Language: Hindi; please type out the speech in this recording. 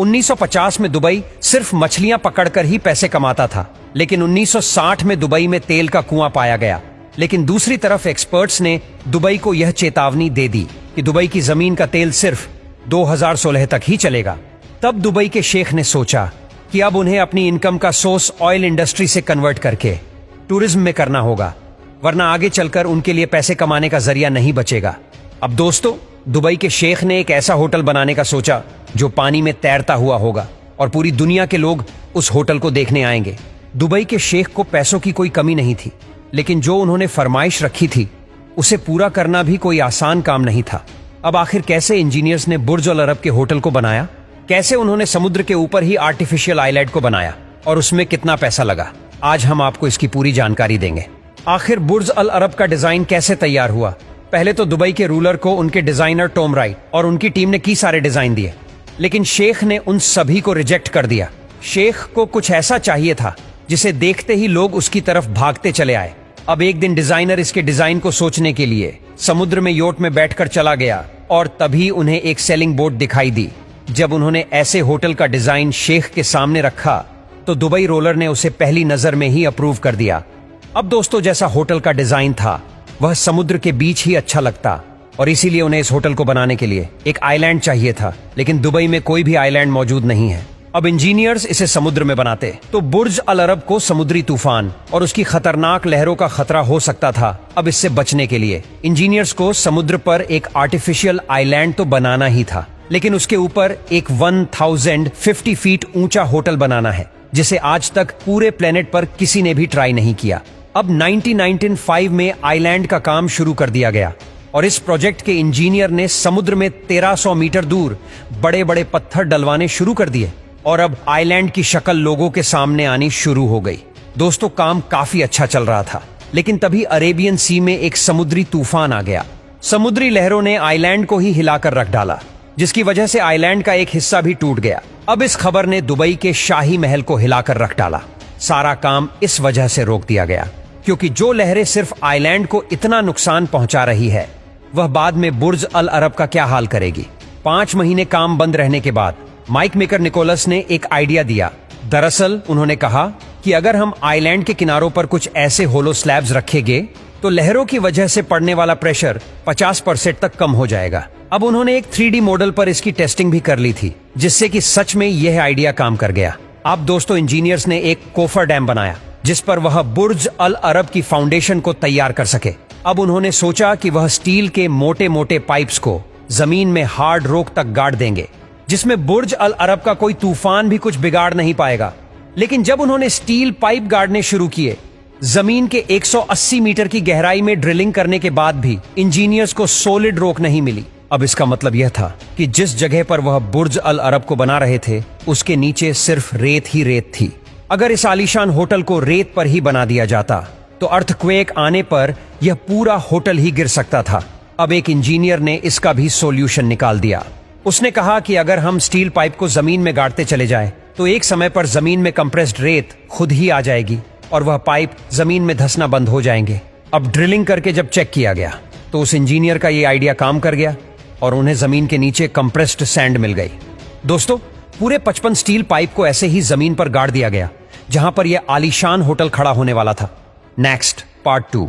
1950 में दुबई सिर्फ मछलियां पकड़कर ही पैसे कमाता था, लेकिन 1960 में दुबई में तेल का कुआं पाया गया। लेकिन दूसरी तरफ एक्सपर्ट्स ने दुबई को यह चेतावनी दे दी कि दुबई की जमीन का तेल सिर्फ 2016 तक ही चलेगा। तब दुबई के शेख ने सोचा कि अब उन्हें अपनी इनकम का सोर्स ऑयल इंडस्ट्री से कन्वर्ट करके टूरिज्म में करना होगा, वरना आगे चलकर उनके लिए पैसे कमाने का जरिया नहीं बचेगा। अब दोस्तों, दुबई के शेख ने एक ऐसा होटल बनाने का सोचा जो पानी में तैरता हुआ होगा और पूरी दुनिया के लोग उस होटल को देखने आएंगे। दुबई के शेख को पैसों की कोई कमी नहीं थी, लेकिन जो उन्होंने फरमाइश रखी थी उसे पूरा करना भी कोई आसान काम नहीं था। अब आखिर कैसे इंजीनियर्स ने बुर्ज अल अरब के होटल को बनाया, कैसे उन्होंने समुद्र के ऊपर ही आर्टिफिशियल आइलैंड को बनाया और उसमें कितना पैसा लगा, आज हम आपको इसकी पूरी जानकारी देंगे। आखिर बुर्ज अल अरब का डिजाइन कैसे तैयार हुआ? पहले तो दुबई के रूलर को उनके डिजाइनर टॉम राइट और उनकी टीम ने की सारे डिजाइन दिए, लेकिन शेख ने उन सभी को रिजेक्ट कर दिया। शेख को कुछ ऐसा चाहिए था जिसे देखते ही लोग उसकी तरफ भागते चले आए। अब एक दिन डिजाइनर इसके डिजाइन को सोचने के लिए समुद्र में योट में बैठकर चला गया और तभी उन्हें एक सेलिंग बोट दिखाई दी। जब उन्होंने ऐसे होटल का डिजाइन शेख के सामने रखा तो दुबई रोलर ने उसे पहली नजर में ही अप्रूव कर दिया। अब दोस्तों, जैसा होटल का डिजाइन था वह समुद्र के बीच ही अच्छा लगता और इसीलिए उन्हें इस होटल को बनाने के लिए एक आइलैंड चाहिए था, लेकिन दुबई में कोई भी आइलैंड मौजूद नहीं है। अब इंजीनियर्स इसे समुद्र में बनाते तो बुर्ज अल अरब को समुद्री तूफान और उसकी खतरनाक लहरों का खतरा हो सकता था। अब इससे बचने के लिए इंजीनियर्स को समुद्र पर एक आर्टिफिशियल आइलैंड तो बनाना ही था, लेकिन उसके ऊपर एक 1050 फीट ऊंचा होटल बनाना है, जिसे आज तक पूरे प्लेनेट पर किसी ने भी ट्राई नहीं किया। अब 1995 में आइलैंड का काम शुरू कर दिया गया और इस प्रोजेक्ट के इंजीनियर ने समुद्र में 1300 मीटर दूर बड़े बड़े पत्थर डलवाने शुरू कर दिए और अब आइलैंड की शक्ल लोगों के सामने आनी शुरू हो गई। दोस्तों, काम काफी अच्छा चल रहा था, लेकिन तभी अरेबियन सी में एक समुद्री तूफान आ गया। समुद्री लहरों ने आइलैंड को ही हिलाकर रख डाला, जिसकी वजह से आइलैंड का एक हिस्सा भी टूट गया। अब इस खबर ने दुबई के शाही महल को हिलाकर रख डाला। सारा काम इस वजह से रोक दिया गया क्योंकि जो लहरें सिर्फ आइलैंड को इतना नुकसान पहुंचा रही है, वह बाद में बुर्ज अल अरब का क्या हाल करेगी। 5 महीने काम बंद रहने के बाद माइक मेकर निकोलस ने एक आइडिया दिया। दरअसल उन्होंने कहा कि अगर हम आइलैंड के किनारों पर कुछ ऐसे होलो स्लैब्स रखेंगे तो लहरों की वजह से पड़ने वाला प्रेशर 50% तक कम हो जाएगा। अब उन्होंने एक 3D मॉडल पर इसकी टेस्टिंग भी कर ली थी, जिससे कि सच में यह आइडिया काम कर गया। अब दोस्तों, इंजीनियर्स ने एक कोफर डैम बनाया जिस पर वह बुर्ज अल अरब की फाउंडेशन को तैयार कर सके। अब उन्होंने सोचा कि वह स्टील के मोटे मोटे पाइप्स को जमीन में हार्ड रॉक तक गाड़ देंगे, जिसमें बुर्ज अल अरब का कोई तूफान भी कुछ बिगाड़ नहीं पाएगा। लेकिन जब उन्होंने स्टील पाइप गाड़ने शुरू किए, जमीन के 180 मीटर की गहराई में ड्रिलिंग करने के बाद भी इंजीनियर्स को सॉलिड रॉक नहीं मिली। अब इसका मतलब यह था कि जिस जगह पर वह बुर्ज अल अरब को बना रहे थे उसके नीचे सिर्फ रेत ही रेत थी। अगर इस आलीशान होटल को रेत पर ही बना दिया जाता तो अर्थक्वेक आने पर यह पूरा होटल ही गिर सकता था। अब एक इंजीनियर ने इसका भी सॉल्यूशन निकाल दिया। उसने कहा कि अगर हम स्टील पाइप को जमीन में गाड़ते चले जाएं, तो एक समय पर जमीन में कंप्रेस्ड रेत खुद ही आ जाएगी और वह पाइप जमीन में धंसना बंद हो जाएंगे। अब ड्रिलिंग करके जब चेक किया गया तो उस इंजीनियर का ये आइडिया काम कर गया और उन्हें जमीन के नीचे कंप्रेस्ड सैंड मिल गई। दोस्तों, पूरे 55 स्टील पाइप को ऐसे ही जमीन पर गाड़ दिया गया जहां पर यह आलीशान होटल खड़ा होने वाला था। Next part 2।